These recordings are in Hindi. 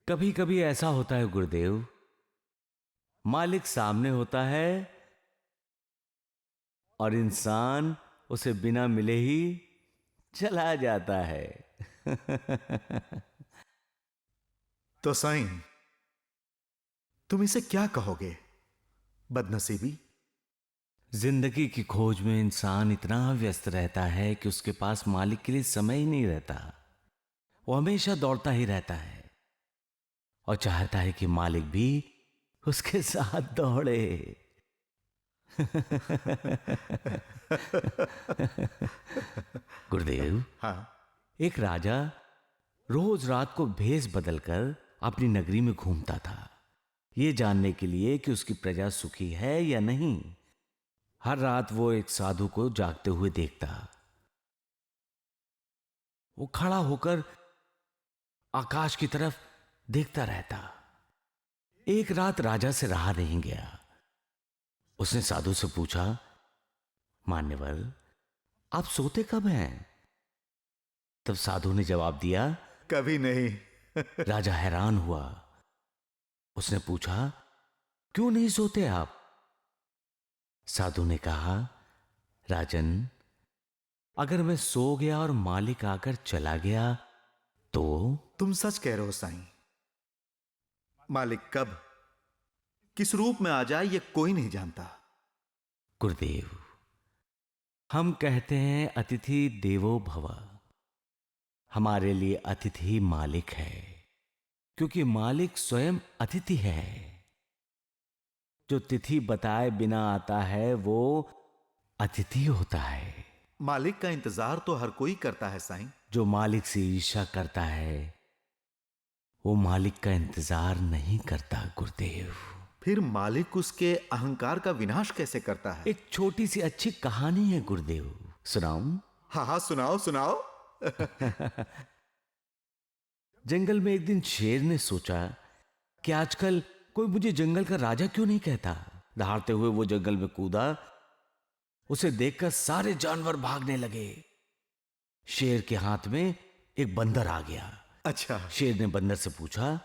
कभी कभी ऐसा होता है गुरुदेव, मालिक सामने होता है और इंसान उसे बिना मिले ही चला जाता है। तो साईं, तुम इसे क्या कहोगे? बदनसीबी? जिंदगी की खोज में इंसान इतना व्यस्त रहता है कि उसके पास मालिक के लिए समय ही नहीं रहता। वो हमेशा दौड़ता ही रहता है और चाहता है कि मालिक भी उसके साथ दौड़े। गुरुदेव, हाँ। एक राजा रोज रात को भेष बदलकर अपनी नगरी में घूमता था, यह जानने के लिए कि उसकी प्रजा सुखी है या नहीं। हर रात वो एक साधु को जागते हुए देखता। वो खड़ा होकर आकाश की तरफ देखता रहता। एक रात राजा से रहा नहीं गया। उसने साधु से पूछा, मान्यवर, आप सोते कब हैं? तब साधु ने जवाब दिया, कभी नहीं। राजा हैरान हुआ। उसने पूछा, क्यों नहीं सोते आप? साधु ने कहा, राजन, अगर मैं सो गया और मालिक आकर चला गया तो? तुम सच कह रहे हो साईं। मालिक कब किस रूप में आ जाए ये कोई नहीं जानता। गुरुदेव, हम कहते हैं अतिथि देवो भव। हमारे लिए अतिथि मालिक है, क्योंकि मालिक स्वयं अतिथि है। जो तिथि बताए बिना आता है वो अतिथि होता है। मालिक का इंतजार तो हर कोई करता है साईं। जो मालिक से ईर्ष्या करता है वो मालिक का इंतजार नहीं करता गुरुदेव। फिर मालिक उसके अहंकार का विनाश कैसे करता है? एक छोटी सी अच्छी कहानी है गुरुदेव, सुनाऊं? हाँ हाँ, सुनाओ सुनाओ। जंगल में एक दिन शेर ने सोचा कि आजकल कोई मुझे जंगल का राजा क्यों नहीं कहता। दहाड़ते हुए वो जंगल में कूदा। उसे देखकर सारे जानवर भागने लगे। शेर के हाथ में एक बंदर आ गया। अच्छा। शेर ने बंदर से पूछा,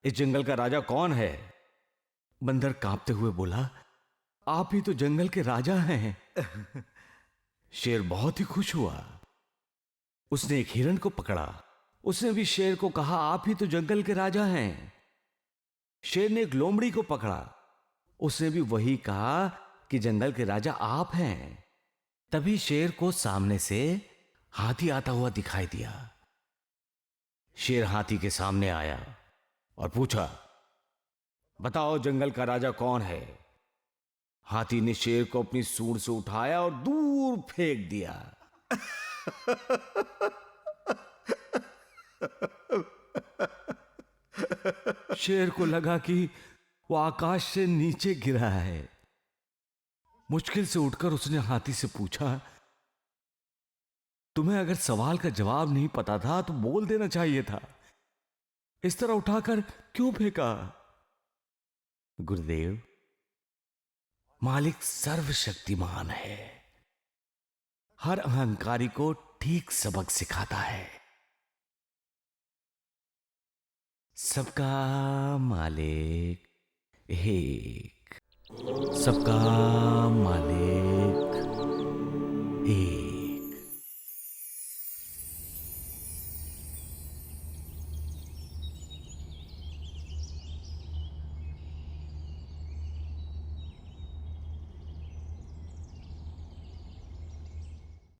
इस जंगल का राजा कौन है? बंदर कांपते हुए बोला, आप ही तो जंगल के राजा हैं। शेर बहुत ही खुश हुआ। उसने एक हिरण को पकड़ा। उसने भी शेर को कहा, आप ही तो जंगल के राजा हैं। शेर ने एक लोमड़ी को पकड़ा। उसने भी वही कहा कि जंगल के राजा आप हैं। तभी शेर को सामने से हाथी आता हुआ दिखाई दिया। शेर हाथी के सामने आया और पूछा, बताओ जंगल का राजा कौन है? हाथी ने शेर को अपनी सूंड से उठाया और दूर फेंक दिया। शेर को लगा कि वो आकाश से नीचे गिरा है। मुश्किल से उठकर उसने हाथी से पूछा, तुम्हें अगर सवाल का जवाब नहीं पता था तो बोल देना चाहिए था, इस तरह उठाकर क्यों फेंका? गुरुदेव, मालिक सर्वशक्तिमान है। हर अहंकारी को ठीक सबक सिखाता है। सबका मालिक एक, सबका मालिक